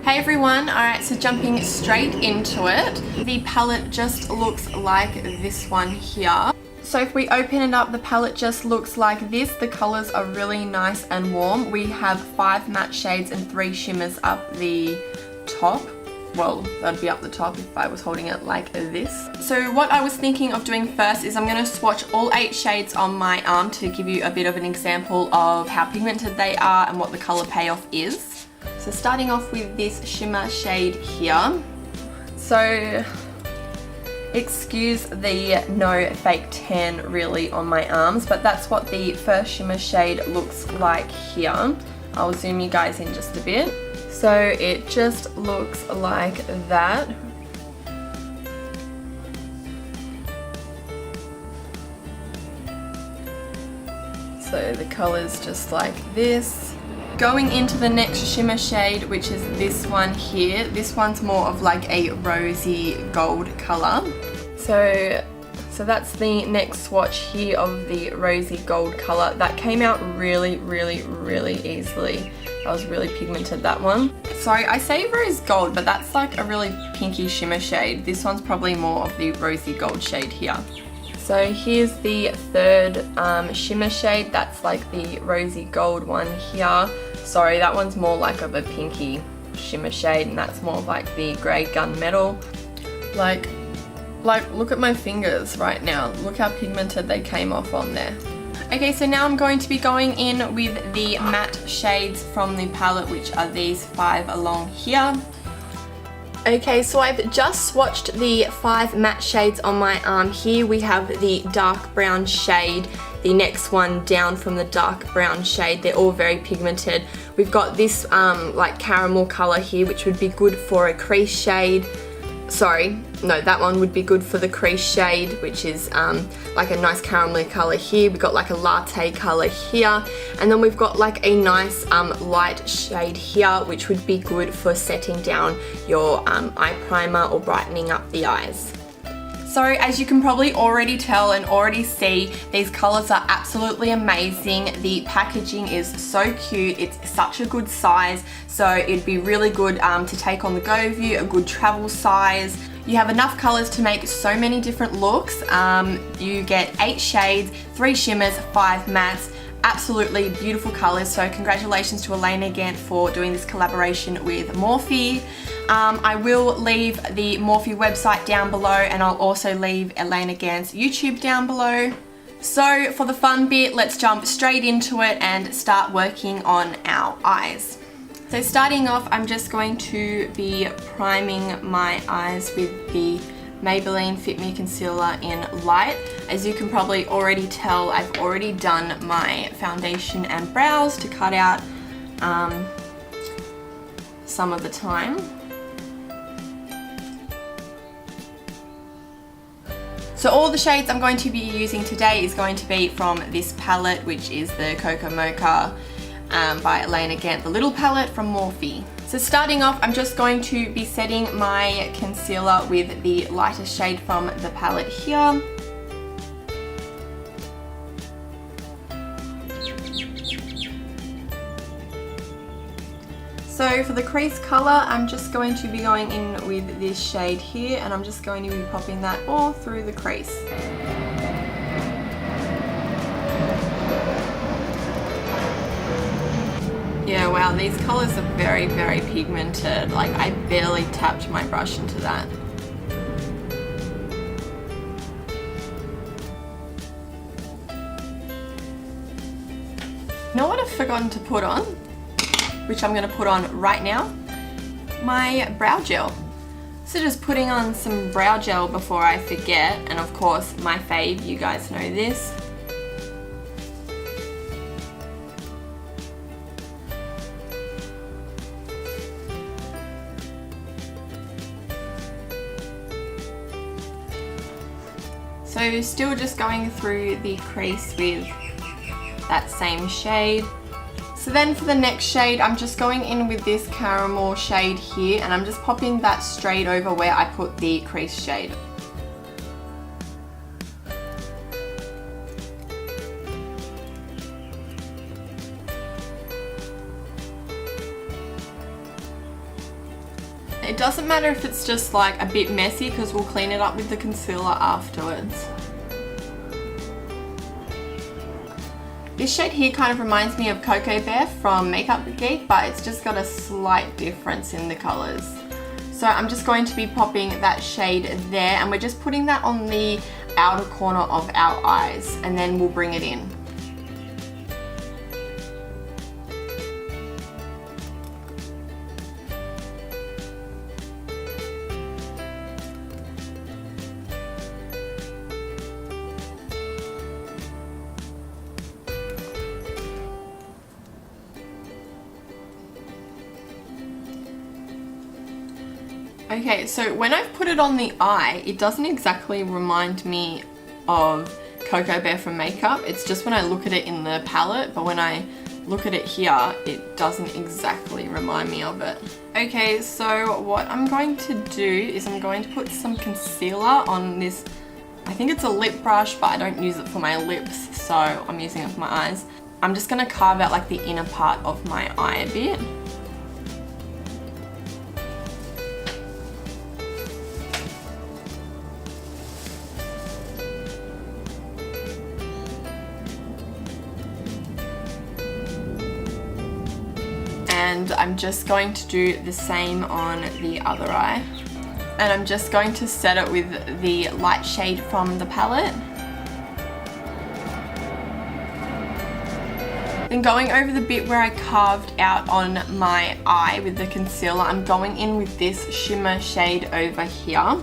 Hey everyone, alright, so jumping straight into it. The palette just looks like this one here. So if we open it up, the palette just looks like this. The colours are really nice and warm. We have 5 matte shades and 3 shimmers up the top. Well, that'd be up the top if I was holding it like this. So what I was thinking of doing first is I'm going to swatch all 8 shades on my arm to give you a bit of an example of how pigmented they are and what the colour payoff is. So starting off with this shimmer shade here. So excuse the no fake tan really on my arms, but that's what the first shimmer shade looks like here. I'll zoom you guys in just a bit. So it just looks like that. So the color's just like this. Going into the next shimmer shade, which is this one here. This one's more of like a rosy gold color. So that's the next swatch here of the rosy gold color. That came out really easily. I was really pigmented, that one. Sorry, I say rose gold, but that's like a really pinky shimmer shade. This one's probably more of the rosy gold shade here. So here's the third shimmer shade. That's like the rosy gold one here. Sorry, that one's more like of a pinky shimmer shade, and that's more like the grey gunmetal. Like look at my fingers right now. Look how pigmented they came off on there. Okay, so now I'm going to be going in with the matte shades from the palette, which are these 5 along here. Okay, so I've just swatched the 5 matte shades on my arm. Here we have the dark brown shade, the next one down from the dark brown shade. They're all very pigmented. We've got this like caramel color here, which would be good for a crease shade. Sorry, no, that one would be good for the crease shade, which is like a nice caramelly color here. We've got like a latte color here, and then we've got like a nice light shade here, which would be good for setting down your eye primer or brightening up the eyes. So as you can probably already tell and already see, these colors are absolutely amazing. The packaging is so cute. It's such a good size, so it'd be really good to take on the go with you, a good travel size. You have enough colors to make so many different looks. You get 8 shades, 3 shimmers, 5 mattes. Absolutely beautiful colors, so congratulations to Elena Gant for doing this collaboration with Morphe. I will leave the Morphe website down below, and I'll also leave Elena Gant's YouTube down below. So for the fun bit, let's jump straight into it and start working on our eyes. So starting off, I'm just going to be priming my eyes with the Maybelline Fit Me Concealer in Light. As you can probably already tell, I've already done my foundation and brows to cut out some of the time. So all the shades I'm going to be using today is going to be from this palette, which is the Coca Mocha by Elena Gant, the little palette from Morphe. So starting off, I'm just going to be setting my concealer with the lightest shade from the palette here. So for the crease color, I'm just going to be going in with this shade here, and I'm just going to be popping that all through the crease. Yeah, wow, these colors are very pigmented. Like, I barely tapped my brush into that. You know what I've forgotten to put on? Which I'm going to put on right now? My brow gel. So just putting on some brow gel before I forget, and of course my fave, you guys know this. So still just going through the crease with that same shade. So then for the next shade, I'm just going in with this caramel shade here, and I'm just popping that straight over where I put the crease shade. It doesn't matter if it's just like a bit messy because we'll clean it up with the concealer afterwards. This shade here kind of reminds me of Cocoa Bear from Makeup Geek, but it's just got a slight difference in the colours. So I'm just going to be popping that shade there, and we're just putting that on the outer corner of our eyes, and then we'll bring it in. Okay, so when I've put it on the eye, it doesn't exactly remind me of Cocoa Bear from Makeup. It's just when I look at it in the palette, but when I look at it here, it doesn't exactly remind me of it. Okay, so what I'm going to do is I'm going to put some concealer on this. I think it's a lip brush, but I don't use it for my lips, so I'm using it for my eyes. I'm just going to carve out like the inner part of my eye a bit. And I'm just going to do the same on the other eye. And I'm just going to set it with the light shade from the palette. Then going over the bit where I carved out on my eye with the concealer, I'm going in with this shimmer shade over here.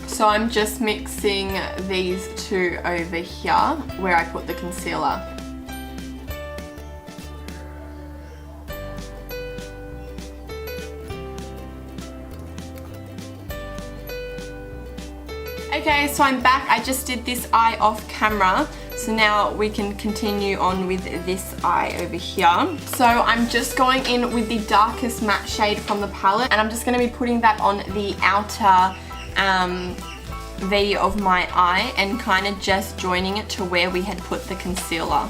So I'm just mixing these two over here where I put the concealer. Okay, so I'm back. I just did this eye off camera. So now we can continue on with this eye over here. So I'm just going in with the darkest matte shade from the palette, and I'm just going to be putting that on the outer V of my eye and kind of just joining it to where we had put the concealer.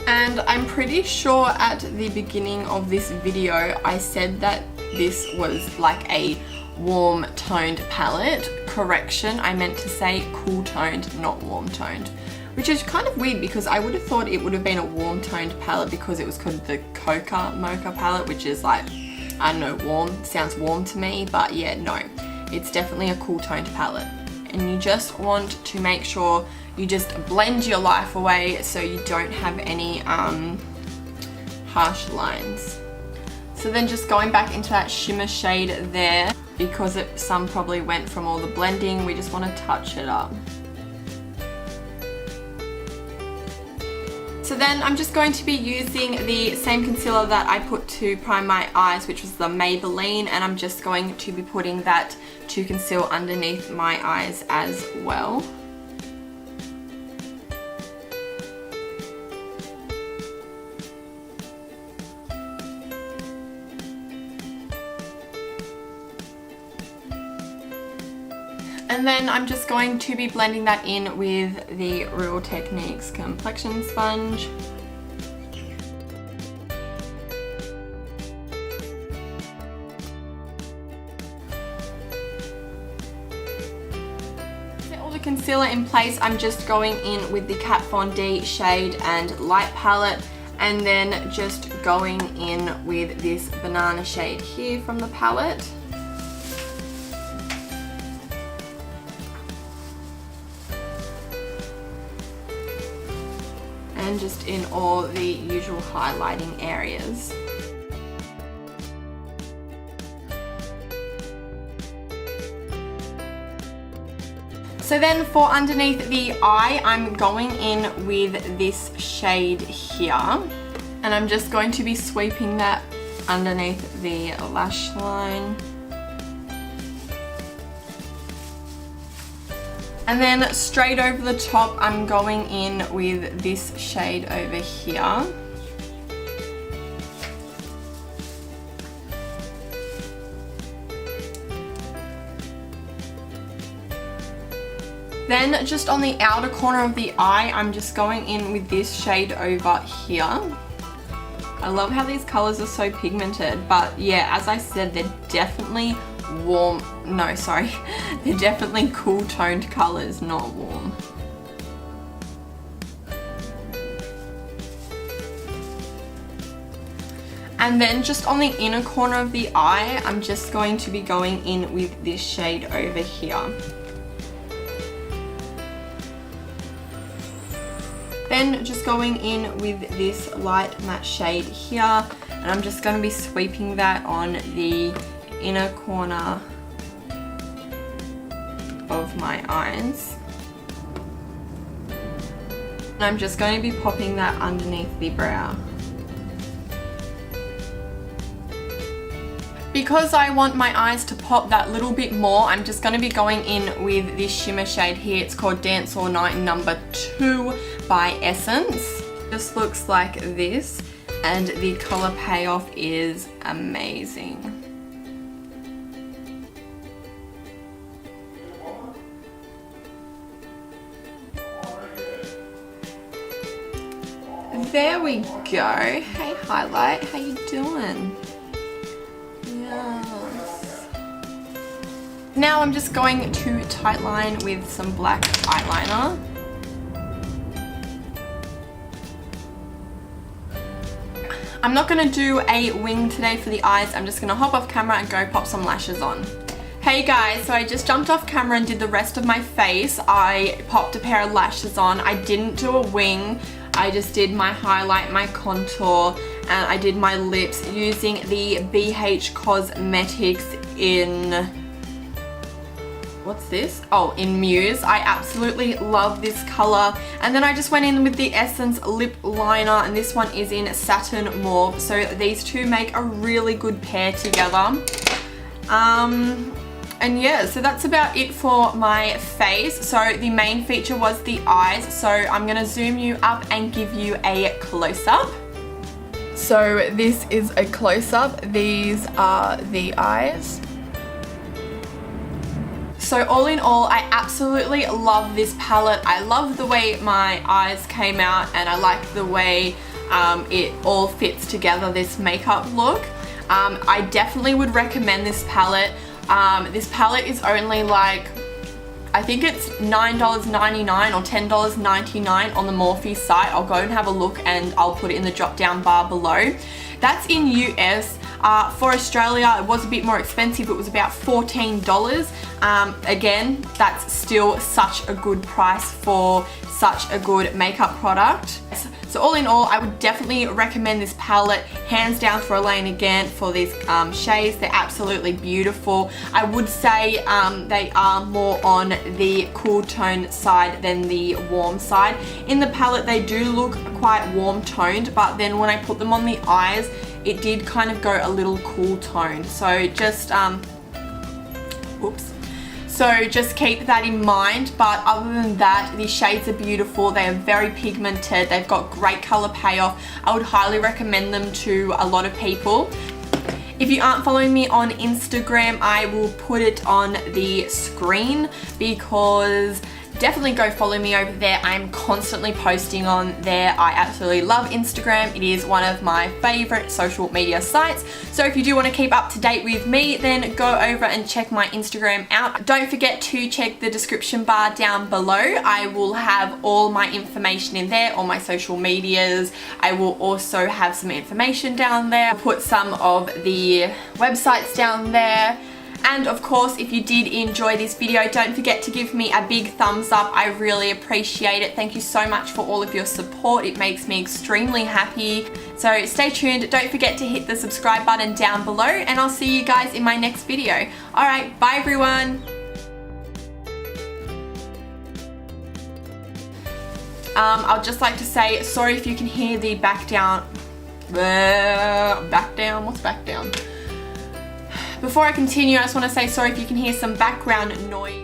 And I'm pretty sure at the beginning of this video I said that this was like a warm toned palette. Correction, I meant to say cool toned, not warm toned. Which is kind of weird because I would have thought it would have been a warm toned palette because it was called the Coca Mocha Palette, which is like, I don't know, warm, sounds warm to me, but yeah, no. It's definitely a cool toned palette. And you just want to make sure you just blend your life away so you don't have any harsh lines. So then just going back into that shimmer shade there, because some probably went from all the blending, we just want to touch it up. So then I'm just going to be using the same concealer that I put to prime my eyes, which was the Maybelline, and I'm just going to be putting that to conceal underneath my eyes as well. And then I'm just going to be blending that in with the Real Techniques complexion sponge. Set all the concealer in place, I'm just going in with the Kat Von D shade and light palette, and then just going in with this banana shade here from the palette. And just in all the usual highlighting areas. So then for underneath the eye, I'm going in with this shade here, and I'm just going to be sweeping that underneath the lash line. And then straight over the top, I'm going in with this shade over here. Then just on the outer corner of the eye, I'm just going in with this shade over here. I love how these colors are so pigmented, but yeah, as I said, they're definitely warm, no, sorry, they're definitely cool toned colors, not warm. And then just on the inner corner of the eye, I'm just going to be going in with this shade over here. Then just going in with this light matte shade here, and I'm just going to be sweeping that on the inner corner of my eyes. And I'm just going to be popping that underneath the brow. Because I want my eyes to pop that little bit more, I'm just going to be going in with this shimmer shade here. It's called Dance All Night number 2 by Essence. Just looks like this, and the color payoff is amazing. There we go. Hey Highlight, how you doing? Yes. Now I'm just going to tightline with some black eyeliner. I'm not going to do a wing today for the eyes. I'm just going to hop off camera and go pop some lashes on. Hey guys, so I just jumped off camera and did the rest of my face. I popped a pair of lashes on. I didn't do a wing. I just did my highlight, my contour, and I did my lips using the BH Cosmetics in, what's this? Oh, in Muse. I absolutely love this color. And then I just went in with the Essence lip liner, and this one is in Satin Mauve. So these two make a really good pair together. And yeah, so that's about it for my face. So the main feature was the eyes. So I'm gonna zoom you up and give you a close-up. So this is a close-up. These are the eyes. So all in all, I absolutely love this palette. I love the way my eyes came out, and I like the way it all fits together, this makeup look. I definitely would recommend this palette. This palette is only like, I think it's $9.99 or $10.99 on the Morphe site. I'll go and have a look, and I'll put it in the drop down bar below. That's in US. For Australia, it was a bit more expensive. It was about $14. Again, that's still such a good price for such a good makeup product. So all in all, I would definitely recommend this palette, hands down, for Elena Gant for these shades. They're absolutely beautiful. I would say they are more on the cool tone side than the warm side. In the palette, they do look quite warm toned, but then when I put them on the eyes, it did kind of go a little cool toned. So just, oops. So just keep that in mind, but other than that, these shades are beautiful. They are very pigmented. They've got great color payoff. I would highly recommend them to a lot of people. If you aren't following me on Instagram, I will put it on the screen, because definitely go follow me over there. I'm constantly posting on there. I absolutely love Instagram. It is one of my favorite social media sites. So if you do want to keep up to date with me, then go over and check my Instagram out. Don't forget to check the description bar down below. I will have all my information in there, all my social medias. I will also have some information down there. I'll put some of the websites down there. And of course, if you did enjoy this video, don't forget to give me a big thumbs up. I really appreciate it. Thank you so much for all of your support. It makes me extremely happy. So stay tuned. Don't forget to hit the subscribe button down below, and I'll see you guys in my next video. Alright, bye everyone. I'd just like to say sorry if you can hear the back down. What's back down? Before I continue, I just want to say sorry if you can hear some background noise.